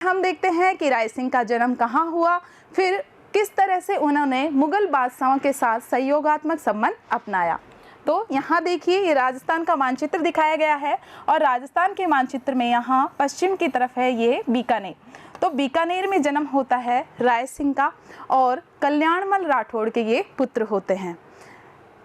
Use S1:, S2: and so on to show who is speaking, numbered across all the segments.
S1: हम देखते हैं कि राय सिंह का जन्म कहाँ हुआ, फिर किस तरह से उन्होंने मुगल बादशाहों के साथ सहयोगात्मक संबंध अपनाया। तो यहाँ देखिए ये राजस्थान का मानचित्र दिखाया गया है और राजस्थान के मानचित्र में यहाँ पश्चिम की तरफ है ये बीकानेर। तो बीकानेर में जन्म होता है राय सिंह का और कल्याणमल राठौड़ के ये पुत्र होते हैं।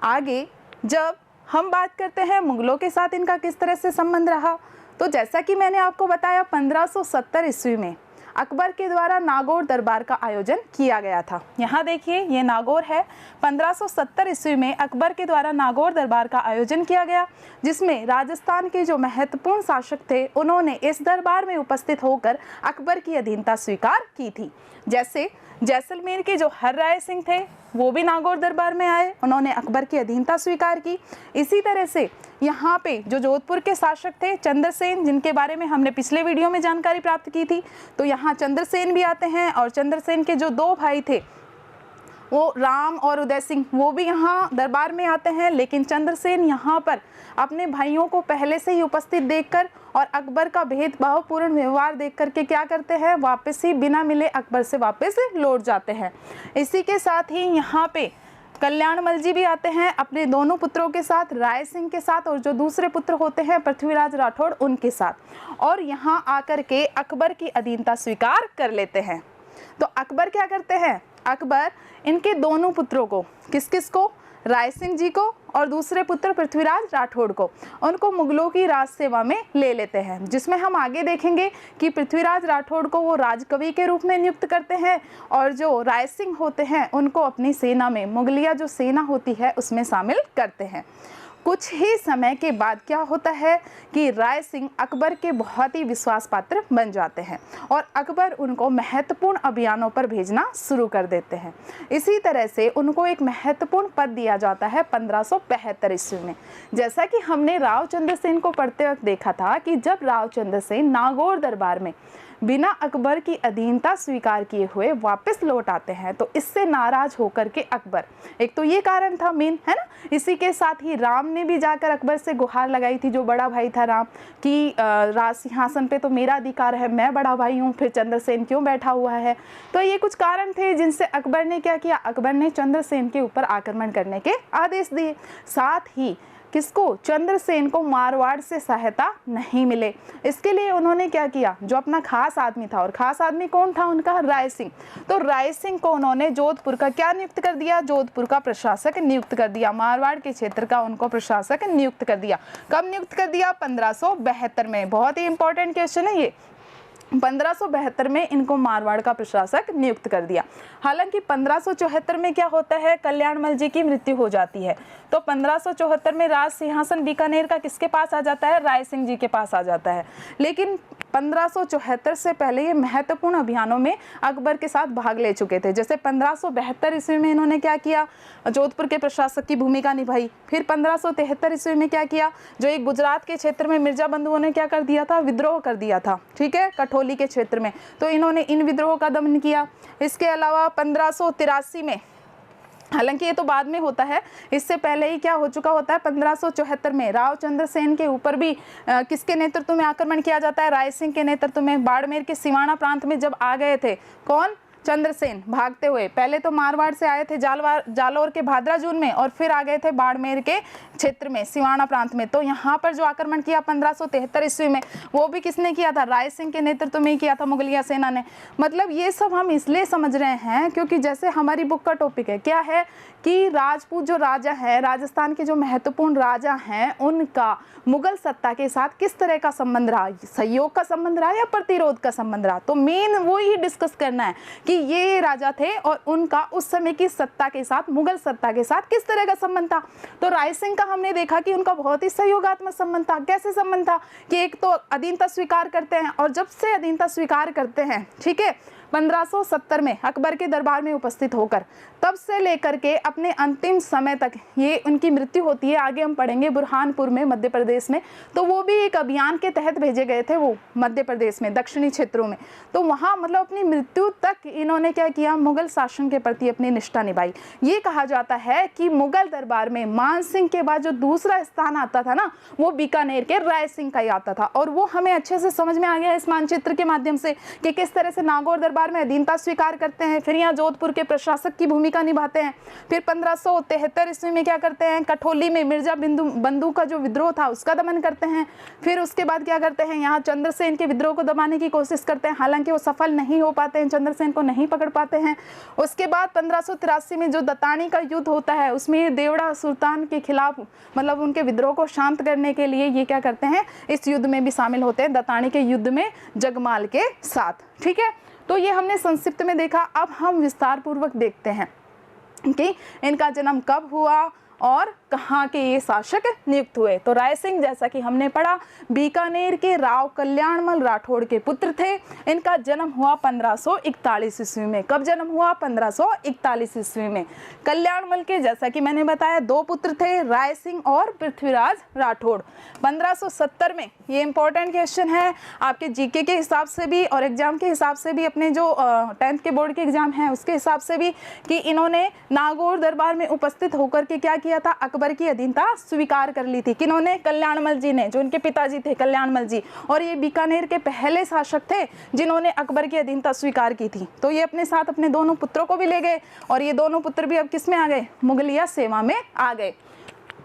S1: आगे जब हम बात करते हैं मुगलों के साथ इनका किस तरह से संबंध रहा, तो जैसा कि मैंने आपको बताया 1570 ईस्वी में अकबर के द्वारा नागौर दरबार का आयोजन किया गया था। यहाँ देखिए ये नागौर है। 1570 ईस्वी में अकबर के द्वारा नागौर दरबार का आयोजन किया गया, जिसमें राजस्थान के जो महत्वपूर्ण शासक थे उन्होंने इस दरबार में उपस्थित होकर अकबर की अधीनता स्वीकार की थी। जैसे जैसलमेर के जो हर राय सिंह थे वो भी नागौर दरबार में आए, उन्होंने अकबर की अधीनता स्वीकार की। इसी तरह से यहाँ पे जो जोधपुर के शासक थे चंद्रसेन, जिनके बारे में हमने पिछले वीडियो में जानकारी प्राप्त की थी, तो यहाँ चंद्रसेन भी आते हैं और चंद्रसेन के जो दो भाई थे वो राम और उदय सिंह, वो भी यहाँ दरबार में आते हैं। लेकिन चंद्रसेन यहाँ पर अपने भाइयों को पहले से ही उपस्थित देखकर और अकबर का भेदभावपूर्ण व्यवहार देख करके क्या करते हैं, वापस ही बिना मिले अकबर से वापस लौट जाते हैं। इसी के साथ ही यहाँ पे कल्याणमल जी भी आते हैं अपने दोनों पुत्रों के साथ, राय सिंह के साथ और जो दूसरे पुत्र होते हैं पृथ्वीराज राठौड़ उनके साथ, और यहाँ आकर के अकबर की अधीनता स्वीकार कर लेते हैं। तो अकबर क्या करते हैं, अकबर इनके दोनों पुत्रों को, किस किस को, राय सिंह जी को और दूसरे पुत्र पृथ्वीराज राठौड़ को, उनको मुगलों की राज सेवा में ले लेते हैं। जिसमें हम आगे देखेंगे कि पृथ्वीराज राठौड़ को वो राजकवि के रूप में नियुक्त करते हैं और जो राय सिंह होते हैं उनको अपनी सेना में, मुगलिया जो सेना होती है उसमें शामिल करते हैं। कुछ ही समय के बाद क्या होता है कि राय सिंह अकबर के बहुत ही विश्वास पात्र बन जाते हैं और अकबर उनको महत्वपूर्ण अभियानों पर भेजना शुरू कर देते हैं। इसी तरह से उनको एक महत्वपूर्ण पद दिया जाता है 1572 ईस्वी में। जैसा कि हमने राव चंद्रसेन को पढ़ते वक्त देखा था कि जब राव चंद्रसेन नागौर दरबार में बिना अकबर की अधीनता स्वीकार किए हुए वापस लौट आते हैं, तो इससे नाराज होकर के अकबर, एक तो ये कारण था मेन, है ना। इसी के साथ ही राम ने भी जाकर अकबर से गुहार लगाई थी, जो बड़ा भाई था राम, कि राज सिंहासन पे तो मेरा अधिकार है, मैं बड़ा भाई हूँ, फिर चंद्रसेन क्यों बैठा हुआ है। तो ये कुछ कारण थे जिनसे अकबर ने क्या किया, अकबर ने चंद्रसेन के ऊपर आक्रमण करने के आदेश दिए। साथ ही किसको, चंद्रसेन को मारवाड़ से सहायता नहीं मिले, इसके लिए उन्होंने क्या किया, जो अपना खास आदमी था, और खास आदमी कौन था उनका, राय सिंह। तो राय सिंह को उन्होंने जोधपुर का क्या नियुक्त कर दिया, जोधपुर का प्रशासक नियुक्त कर दिया, मारवाड़ के क्षेत्र का उनको प्रशासक नियुक्त कर दिया। कब नियुक्त कर दिया, 1572 में। बहुत ही इंपॉर्टेंट क्वेश्चन है ये। 1572 में इनको मारवाड़ का प्रशासक नियुक्त कर दिया। हालांकि 1574 में क्या होता है, कल्याणमल जी की मृत्यु हो जाती है। तो 1574 में राज सिंहासन बीकानेर का किसके पास आ जाता है, राय सिंह जी के पास आ जाता है। लेकिन 1574 से पहले ये महत्वपूर्ण अभियानों में अकबर के साथ भाग ले चुके थे। जैसे 1572 ईस्वी में इन्होंने क्या किया, जोधपुर के प्रशासक की भूमिका निभाई। फिर 1573 ईस्वी में क्या किया, जो एक गुजरात के क्षेत्र में मिर्जा बंधुओं ने क्या कर दिया था, विद्रोह कर दिया था, ठीक है, कठौली के क्षेत्र में, तो इन्होंने इन विद्रोह का दमन किया। इसके अलावा 1583 में, हालांकि ये तो बाद में होता है, इससे पहले ही क्या हो चुका होता है, 1574 में राव चंद्रसेन के ऊपर भी किसके नेतृत्व में आक्रमण किया जाता है, राय सिंह के नेतृत्व में। बाड़मेर के सिवाना प्रांत में जब आ गए थे कौन, चंद्रसेन, भागते हुए, पहले तो मारवाड़ से आए थे जालौर के भादरा जून में, और फिर आ गए थे बाड़मेर के क्षेत्र में, सिवाना प्रांत में। तो यहाँ पर जो आक्रमण किया 1573 ईस्वी में, वो भी किसने किया था, राय सिंह के नेतृत्व में ही किया था, मुगलिया सेना ने। मतलब ये सब हम इसलिए समझ रहे हैं क्योंकि जैसे हमारी बुक का टॉपिक है, क्या है कि राजपूत जो राजा है, राजस्थान के जो महत्वपूर्ण राजा हैं, उनका मुगल सत्ता के साथ किस तरह का संबंध रहा, सहयोग का संबंध रहा या प्रतिरोध का संबंध रहा। तो मेन वो ही डिस्कस करना है कि ये राजा थे और उनका उस समय की सत्ता के साथ, मुगल सत्ता के साथ किस तरह का संबंध था। तो राय सिंह का हमने देखा कि उनका बहुत ही सहयोगात्मक संबंध था। कैसे संबंध था कि एक तो अधीनता स्वीकार करते हैं, और जब से अधीनता स्वीकार करते हैं, ठीक है, 1570 में अकबर के दरबार में उपस्थित होकर तब से लेकर के अपने अंतिम समय तक ये उनकी मृत्यु होती है। आगे हम पढ़ेंगे बुरहानपुर में मध्य प्रदेश में, तो वो भी एक अभियान के तहत भेजे गए थे वो मध्य प्रदेश में दक्षिणी क्षेत्रों में। तो वहाँ मतलब अपनी मृत्यु तक इन्होंने क्या किया, मुगल शासन के प्रति अपनी निष्ठा निभाई। ये कहा जाता है कि मुगल दरबार में मान सिंह के बाद जो दूसरा स्थान आता था ना, वो बीकानेर के राय सिंह का ही आता था। और वो हमें अच्छे से समझ में आ गया इस मानचित्र के माध्यम से कि किस तरह से नागौर दरबार में अधीनता स्वीकार करते हैं, फिर यहाँ जोधपुर के प्रशासक की भूमिका निभाते हैं। फिर 1573 ईस्वी में क्या करते हैं, कठौली में मिर्जा बंधु का जो विद्रोह था उसका दमन करते हैं। फिर उसके बाद क्या करते हैं, यहाँ चंद्रसेन के विद्रोह को दबाने की कोशिश करते हैं, हालांकि वो सफल नहीं हो पाते हैं, चंद्रसेन को नहीं पकड़ पाते हैं। उसके बाद 1583 में जो दतानी का युद्ध होता है, उसमें देवड़ा सुल्तान के खिलाफ मतलब उनके विद्रोह को शांत करने के लिए ये क्या करते हैं, इस युद्ध में भी शामिल होते हैं, दतानी के युद्ध में जगमाल के साथ। ठीक है, तो ये हमने संक्षिप्त में देखा। अब हम विस्तार पूर्वक देखते हैं कि इनका जन्म कब हुआ और कहाँ के ये शासक नियुक्त हुए। तो राय सिंह जैसा कि हमने पढ़ा बीकानेर के राव कल्याणमल राठौड़ के पुत्र थे। इनका जन्म हुआ 1541 ईस्वी में। कब जन्म हुआ, 1541 ईस्वी में। कल्याणमल के जैसा कि मैंने बताया दो पुत्र थे, राय सिंह और पृथ्वीराज राठौड़। 1570 में, ये इंपॉर्टेंट क्वेश्चन है आपके जीके के हिसाब से भी और एग्जाम के हिसाब से भी, अपने जो 10th के बोर्ड के एग्जाम हैं उसके हिसाब से भी, कि इन्होंने नागौर दरबार में उपस्थित होकर के क्या किया था, अकबर की अधीनता स्वीकार कर ली थी। किन्होंने, कल्याणमल जी ने, जो उनके पिताजी थे कल्याणमल जी, और ये बीकानेर के पहले शासक थे जिन्होंने अकबर की अधीनता स्वीकार की थी। तो ये अपने साथ अपने दोनों पुत्रों को भी ले गए और ये दोनों पुत्र भी अब किस में आ गए, मुगलिया सेवा में आ गए।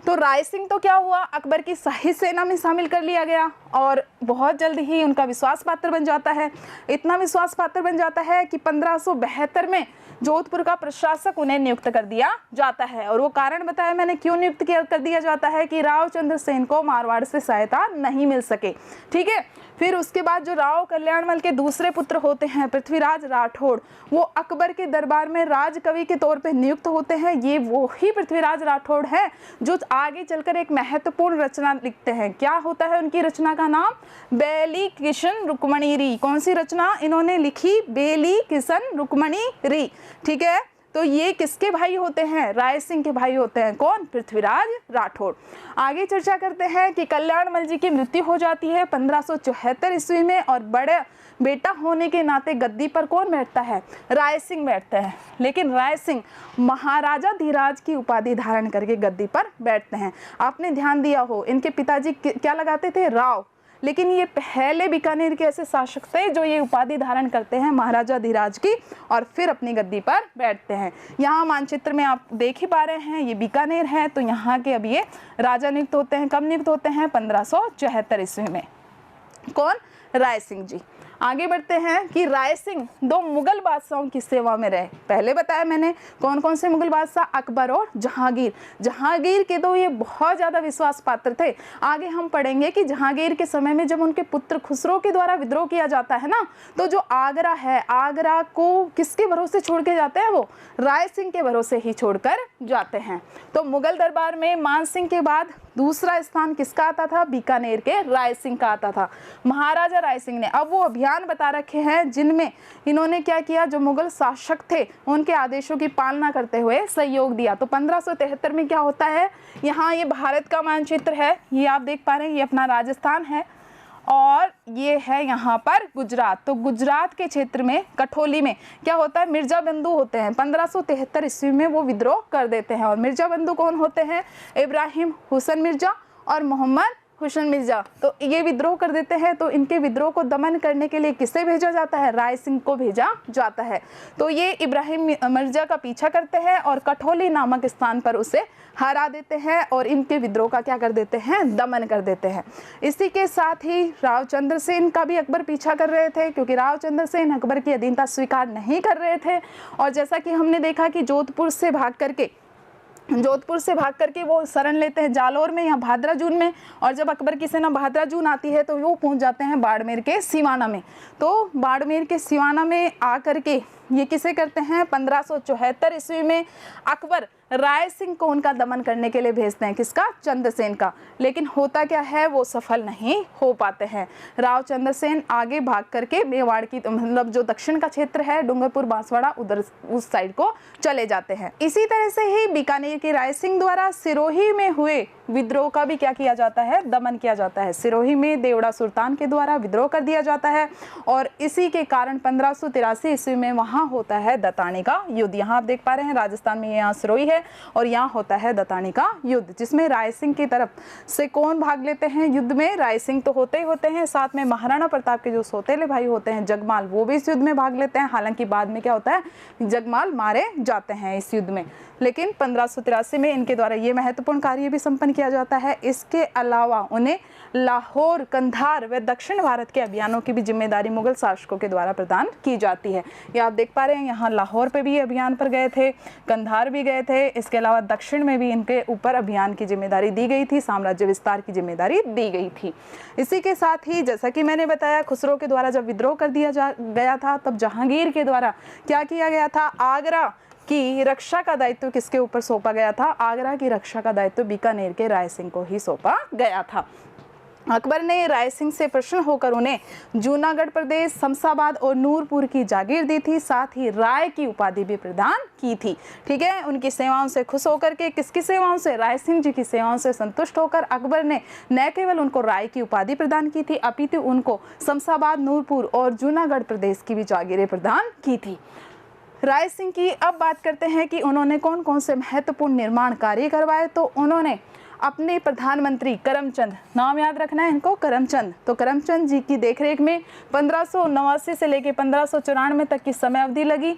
S1: तो राय सिंह तो क्या हुआ, अकबर की शाही सेना में शामिल कर लिया गया और बहुत जल्द ही उनका विश्वास पात्र बन जाता है। इतना विश्वास पात्र बन जाता है कि 1572 में जोधपुर का प्रशासक उन्हें नियुक्त कर दिया जाता है। और वो कारण बताया मैंने क्यों नियुक्त कर दिया जाता है, कि राव चंद्रसेन को मारवाड़ से सहायता नहीं मिल सके। ठीक है, फिर उसके बाद जो राव कल्याणमल के दूसरे पुत्र होते हैं पृथ्वीराज राठौड़, वो अकबर के दरबार में राजकवि के तौर पे नियुक्त होते हैं। ये वो ही पृथ्वीराज राठौड़ है जो आगे चलकर एक महत्वपूर्ण रचना लिखते हैं। क्या होता है उनकी रचना का नाम, बेली किशन रुक्मणी री। कौन सी रचना इन्होंने लिखी, बेली किशन रुक्मणी री। ठीक है, तो ये किसके भाई होते हैं, राय सिंह के भाई होते हैं। कौन, पृथ्वीराज राठौड़। आगे चर्चा करते हैं कि कल्याणमल जी की मृत्यु हो जाती है 1574 ईस्वी में और बड़े बेटा होने के नाते गद्दी पर कौन बैठता है, राय सिंह बैठते हैं। लेकिन राय सिंह महाराजा धीराज की उपाधि धारण करके गद्दी पर बैठते हैं। आपने ध्यान दिया हो, इनके पिताजी क्या लगाते थे, राव, लेकिन ये पहले बीकानेर के ऐसे शासक थे जो ये उपाधि धारण करते हैं महाराजा धीराज की और फिर अपनी गद्दी पर बैठते हैं। यहाँ मानचित्र में आप देख ही पा रहे हैं, ये बीकानेर है। तो यहाँ के अब ये राजा नियुक्त होते हैं। कब नियुक्त होते हैं, 1574 ईस्वी में। कौन, राय सिंह जी। आगे बढ़ते हैं कि राय सिंह दो मुगल बादशाहों की सेवा में रहे। पहले बताया मैंने कौन कौन से मुगल बादशाह, अकबर और जहांगीर। जहांगीर के तो ये बहुत ज़्यादा विश्वास पात्र थे। आगे हम पढ़ेंगे कि जहांगीर के समय में जब उनके पुत्र खुसरो के द्वारा विद्रोह किया जाता है ना, तो जो आगरा है, आगरा को किसके भरोसे छोड़ के जाते हैं, वो राय सिंह के भरोसे ही छोड़कर जाते हैं। तो मुगल दरबार में मान सिंह के बाद दूसरा स्थान किसका आता था, बीकानेर के राय सिंह का आता था। महाराजा राय सिंह ने अब वो अभियान बता रखे हैं जिनमें इन्होंने क्या किया, जो मुगल शासक थे उनके आदेशों की पालना करते हुए सहयोग दिया। तो 1573 में क्या होता है, यहाँ ये भारत का मानचित्र है, ये आप देख पा रहे हैं, ये अपना राजस्थान है और ये है यहाँ पर गुजरात। तो गुजरात के क्षेत्र में कठौली में क्या होता है, मिर्जा बंधु होते हैं। 1573 ईस्वी में वो विद्रोह कर देते हैं। और मिर्जा बंधु कौन होते हैं, इब्राहिम हुसैन मिर्जा और मोहम्मद हुसैन मिर्जा। तो ये विद्रोह कर देते हैं। तो इनके विद्रोह को दमन करने के लिए किसे भेजा जाता है, राय सिंह को भेजा जाता है। तो ये इब्राहिम मिर्जा का पीछा करते हैं और कठौली नामक स्थान पर उसे हरा देते हैं और इनके विद्रोह का क्या कर देते हैं, दमन कर देते हैं। इसी के साथ ही राव चंद्रसेन का भी अकबर पीछा कर रहे थे, क्योंकि राव चंद्रसेन अकबर की अधीनता स्वीकार नहीं कर रहे थे। और जैसा कि हमने देखा कि जोधपुर से भाग करके वो शरण लेते हैं जालौर में या भादरा जून में, और जब अकबर की सेना भादरा जून आती है तो वो पहुंच जाते हैं बाड़मेर के सिवाना में। तो बाड़मेर के सिवाना में आकर के ये किसे करते हैं? 1574 ईस्वी में अकबर राय सिंह को उनका दमन करने के लिए भेजते हैं। किसका? चंद्रसेन का। लेकिन होता क्या है, वो सफल नहीं हो पाते हैं। राव चंद्रसेन आगे भाग करके मेवाड़ की मतलब जो दक्षिण का क्षेत्र है, डूंगरपुर बांसवाड़ा, उधर उस साइड को चले जाते हैं। इसी तरह से ही बीकानेर के राय सिंह द्वारा सिरोही में हुए विद्रोह का भी क्या किया जाता है? दमन किया जाता है। सिरोही में देवड़ा सुल्तान के द्वारा विद्रोह कर दिया जाता है और इसी के कारण 1583 ईस्वी में वहाँ होता है दतानी का युद्ध। यहाँ आप देख पा रहे हैं राजस्थान में, यहाँ सिरोही है और यहाँ होता है दतानी का युद्ध, जिसमें राय सिंह की तरफ से कौन भाग लेते हैं युद्ध में? राय सिंह तो होते ही होते हैं, साथ में महाराणा प्रताप के जो सौतेले भाई होते हैं जगमाल, वो भी इस युद्ध में भाग लेते हैं। हालांकि बाद में क्या होता है, जगमाल मारे जाते हैं इस युद्ध में। लेकिन 1583 में इनके द्वारा ये महत्वपूर्ण कार्य भी संपन्न किया जाता है। इसके अलावा उन्हें लाहौर, कंधार व दक्षिण भारत के अभियानों की भी जिम्मेदारी मुगल शासकों के द्वारा प्रदान की जाती है। ये आप देख पा रहे हैं, यहाँ लाहौर पे भी अभियान पर गए थे, कंधार भी गए थे, इसके अलावा दक्षिण में भी इनके ऊपर अभियान की जिम्मेदारी दी गई थी, साम्राज्य विस्तार की जिम्मेदारी दी गई थी। इसी के साथ ही जैसा कि मैंने बताया, खुसरो के द्वारा जब विद्रोह कर दिया गया था, तब जहांगीर के द्वारा क्या किया गया था? आगरा की रक्षा का दायित्व किसके ऊपर सौंपा गया था? आगरा की रक्षा का दायित्व बीकानेर के राय सिंह को ही सौंपा गया था। अकबर ने राय सिंह से प्रसन्न होकर उन्हें जूनागढ़ प्रदेश, शमशाबाद और नूरपुर की जागीर दी थी, साथ ही राय की उपाधि भी प्रदान की थी। ठीक है, उनकी सेवाओं से खुश होकर के, किसकी सेवाओं से? राय सिंह जी की सेवाओं से संतुष्ट होकर अकबर ने न केवल उनको राय की उपाधि प्रदान की थी, अपितु उनको शमशाबाद, नूरपुर और जूनागढ़ प्रदेश की भी जागीरें प्रदान की थी। राय सिंह की अब बात करते हैं कि उन्होंने कौन कौन से महत्वपूर्ण निर्माण कार्य करवाए। तो उन्होंने अपने प्रधानमंत्री करमचंद, नाम याद रखना है इनको, करमचंद, तो करमचंद जी की देखरेख में 1589 से लेकर 1594 तक की समय अवधि लगी।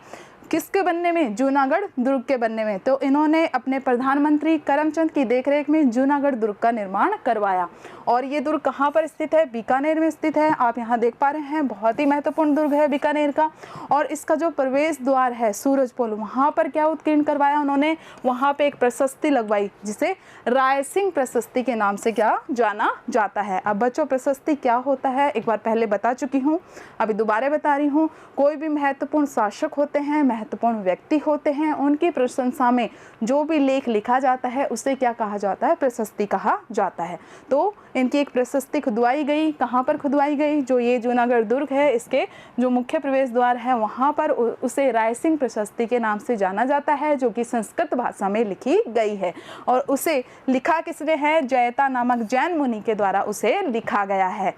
S1: किसके बनने में? जूनागढ़ दुर्ग के बनने में। तो इन्होंने अपने प्रधानमंत्री करमचंद की देखरेख में जूनागढ़ दुर्ग का निर्माण करवाया। और ये दुर्ग कहाँ पर स्थित है? बीकानेर में स्थित है। आप यहाँ देख पा रहे हैं, बहुत ही महत्वपूर्ण दुर्ग है बीकानेर का। और इसका जो प्रवेश द्वार है सूरजपोल, वहाँ पर क्या उत्कीर्ण करवाया उन्होंने? वहाँ पे एक प्रशस्ति लगवाई, जिसे राय सिंह प्रशस्ति के नाम से क्या जाना जाता है। अब बच्चों, प्रशस्ति क्या होता है एक बार पहले बता चुकी हूँ, अभी दोबारा बता रही हूँ। कोई भी महत्वपूर्ण शासक होते हैं, महत्वपूर्ण व्यक्ति होते हैं, उनकी प्रशंसा में जो भी लेख लिखा जाता है उसे क्या कहा जाता है? प्रशस्ति कहा जाता है। तो इनकी एक प्रशस्ति खुदवाई गई। कहाँ पर खुदवाई गई? जो ये जूनागढ़ दुर्ग है, इसके जो मुख्य प्रवेश द्वार है वहाँ पर उसे राय सिंह प्रशस्ति के नाम से जाना जाता है, जो कि संस्कृत भाषा में लिखी गई है। और उसे लिखा किसने है? जयता नामक जैन मुनि के द्वारा उसे लिखा गया है।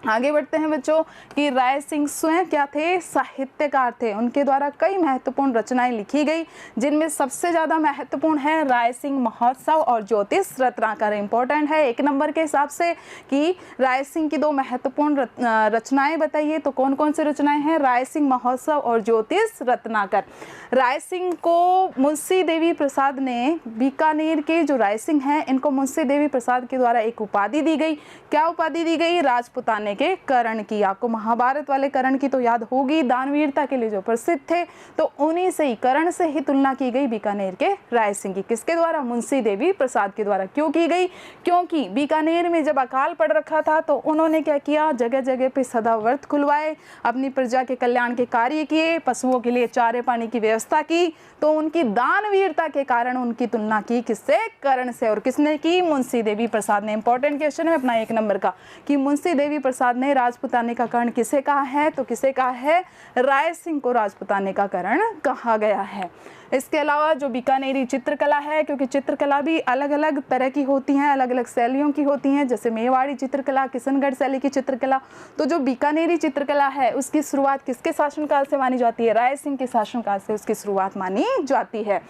S1: आगे बढ़ते हैं बच्चों कि राय सिंह स्वयं क्या थे? साहित्यकार थे। उनके द्वारा कई महत्वपूर्ण रचनाएं लिखी गई, जिनमें सबसे ज़्यादा महत्वपूर्ण है राय सिंह महोत्सव और ज्योतिष रत्नाकर। इंपॉर्टेंट है एक नंबर के हिसाब से कि राय सिंह की दो महत्वपूर्ण रचनाएं बताइए। तो कौन कौन सी रचनाएं हैं? राय सिंह महोत्सव और ज्योतिष रत्नाकर। राय सिंह को मुंशी देवी प्रसाद ने, बीकानेर के जो राय सिंह हैं, इनको मुंशी देवी प्रसाद के द्वारा एक उपाधि दी गई। क्या उपाधि दी गई? राजपुताने के कर्ण की। आपको महाभारत वाले कर्ण की तो याद होगी, दानवीरता के लिए जो प्रसिद्ध थे। तो उन्हीं से ही, कर्ण से ही तुलना की गई बीकानेर के राय सिंह की। किसके द्वारा? मुंशी देवी प्रसाद के द्वारा। क्यों की गई? क्योंकि बीकानेर में जब अकाल पड़ रखा था तो उन्होंने क्या किया? जगह जगह पे सदाव्रत खुलवाए, अपनी प्रजा के कल्याण के कार्य किए, पशुओं के लिए चारे पानी की व्यवस्था की। तो उनकी दानवीरता के कारण उनकी तुलना की किससे? कर्ण से। और किसने की? मुंशी देवी प्रसाद ने। इंपॉर्टेंट क्वेश्चन है अपना एक नंबर का कि मुंशी देवी प्रसाद ने राजपुताने का कर्ण किसे कहा है? तो किसे कहा है? राय सिंह को राजपुताने का कर्ण कहा गया है। इसके अलावा जो बीकानेरी चित्रकला है, क्योंकि चित्रकला भी अलग अलग तरह की होती हैं, अलग अलग शैलियों की होती हैं, जैसे मेवाड़ी चित्रकला, किशनगढ़ शैली की चित्रकला। तो जो बीकानेरी चित्रकला है उसकी शुरुआत किसके शासनकाल से मानी जाती है? राय सिंह के शासनकाल से उसकी शुरुआत मानी जाती है।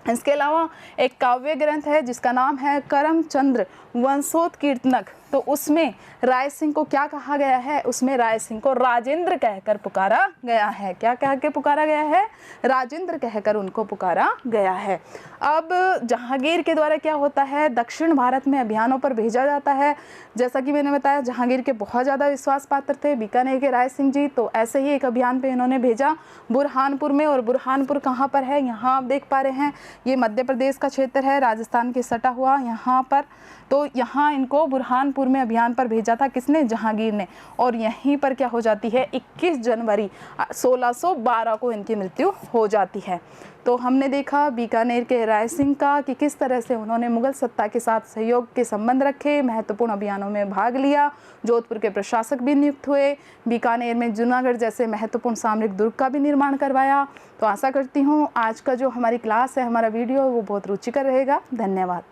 S1: इसके अलावा एक काव्य ग्रंथ है जिसका नाम है करमचंद्र वंशोत्कीर्तनक। तो उसमें राय सिंह को क्या कहा गया है? उसमें राय सिंह को राजेंद्र कहकर पुकारा गया है। क्या कह के पुकारा गया है? राजेंद्र कहकर उनको पुकारा गया है। अब जहांगीर के द्वारा क्या होता है? दक्षिण भारत में अभियानों पर भेजा जाता है। जैसा कि मैंने बताया, जहांगीर के बहुत ज़्यादा विश्वास पात्र थे बीकानेर के राय सिंह जी। तो ऐसे ही एक अभियान पे इन्होंने भेजा बुरहानपुर में। और बुरहानपुर कहाँ पर है? यहाँ आप देख पा रहे हैं, ये मध्य प्रदेश का क्षेत्र है, राजस्थान के सटा हुआ यहाँ पर। तो यहाँ इनको बुरहानपुर सुल्तानपुर में अभियान पर भेजा था, किसने? जहांगीर ने। और यहीं पर क्या हो जाती है? 21 जनवरी 1612 को इनकी मृत्यु हो जाती है। तो हमने देखा बीकानेर के राय सिंह का कि किस तरह से उन्होंने मुगल सत्ता के साथ सहयोग के संबंध रखे, महत्वपूर्ण अभियानों में भाग लिया, जोधपुर के प्रशासक भी नियुक्त हुए, बीकानेर में जूनागढ़ जैसे महत्वपूर्ण सामरिक दुर्ग का भी निर्माण करवाया। तो आशा करती हूँ आज का जो हमारी क्लास है, हमारा वीडियो, वो बहुत रुचिकर रहेगा। धन्यवाद।